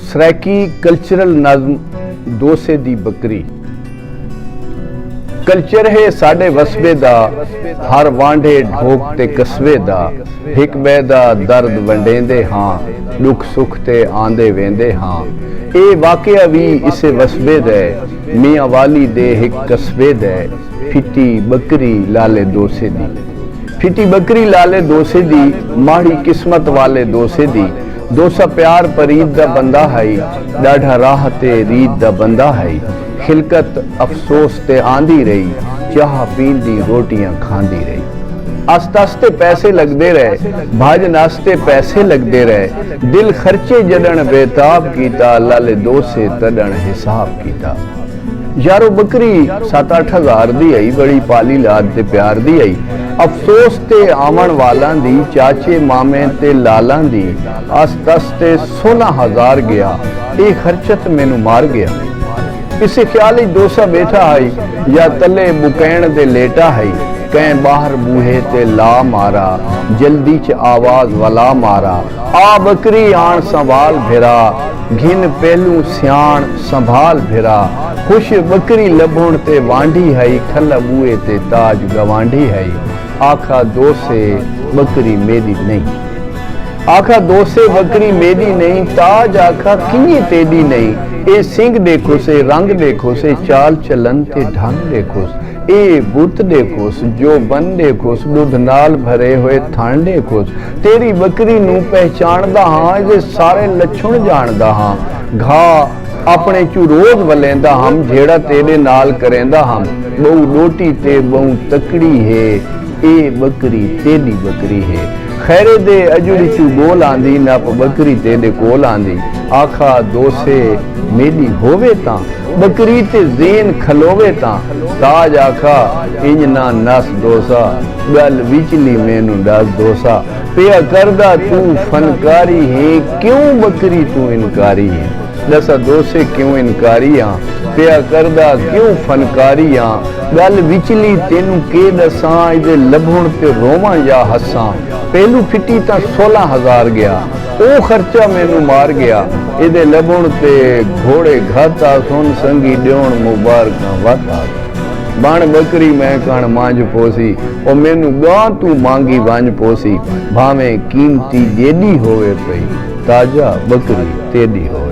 सराकी cultural नज़म दोसे दी बकरी। Culture है साडे वसबे दा, हर वांडे ढोक ते कस्बे दा, हिक बे दा दर्द वंडेंदे हां, दुख सुख ते आंदे वेंदे हां। ए वाकया भी इसे वसबे दे, मियां वाली दे हिक कस्बे दे, फिटी बकरी लाले दोसे दी। फिटी बकरी लाले दोसे दी, माड़ी किस्मत वाले दोसे दी। दोसा प्यार परीद दा बंदा है, डाढ़ा राह ते रीत दा बंदा है। खिलकत अफसोस ते आंदी रही, चाह पींदी रोटियां खांदी रही। आस्ते आस्ते पैसे लगते रहे, भाजन आस्ते पैसे लगते रहे। दिल खर्चे जडन बेताब कीता, लाले दोसे तडन हिसाब कीता। यारो बकरी 7-8 हज़ार दी आई, बड़ी पाली लाद ते प्यार दी आई। अफसोस ते आमन वालां दी, चाचे मामे ते लालां दी। आस्ते आस्ते 16 हज़ार गया, ये खर्चत मैनू मार गया। इसे ख्याल दोसा बैठा है, या तले बुकैन दे लेटा है। कहीं बाहर बूहे ते ला मारा, जल्दी च आवाज वाला मारा। आ बकरी आन संभाल भिरा, घिन पहलू सियाण संभाल भिरा। खुश बकरी लभुण ते वांढी है, खल बूहे ते ताज गवांढी है। आखा दोसे बकरी मेरी नहीं, आखा दोसे बकरी मेरी नहीं। ताज आखा किए तेरी नहीं। ए सिंह देखो से, रंग देखो से, चाल चलन ते ढंग देखो से। ए बुत देखो से, जो बन देखो से, दुध नाल भरे हुए थान देखो से। तेरी बकरी नू पहचानदा हां, जे सारे लक्षण जानदा हां। घा अपने चू रोज वलेंदा हम, जेड़ा तेरे नाल करेंदा हम। बहु डोटी ते बहु तकड़ी है, ए बकरी तेरी बकरी है। खैरे दे अजुड़ी चू बोल आंदी, नप बकरी तेरे कोल आंदी। आखा दोसे मेरी होवे ता, बकरी ते जेन खलोवे ता। ताज आखा इंज ना नस दोसा, गल विचली मैनू दस दोसा। पिया करदा तू फनकारी है, क्यों बकरी तू इनकारी है। दसा दोसे क्यों इनकारी हाँ, पिया करदा क्यों फनकारी हाँ। गल विचली तेनू के दसां, इदे लभुण ते रोवां या हसां। पहलू फिटी ता 16 हज़ार गया, ओ खर्चा मैनू मार गया। इदे लभुण ते घोड़े घाता, सुन संगी ड्योण मुबारकां वाता। बण बकरी मैं कण मांझ पोसी, ओ मैनू गां तू मांगी वंज पोसी। भावें कीमती जेडी होवे पई, ताजा बकरी तेडी होवे।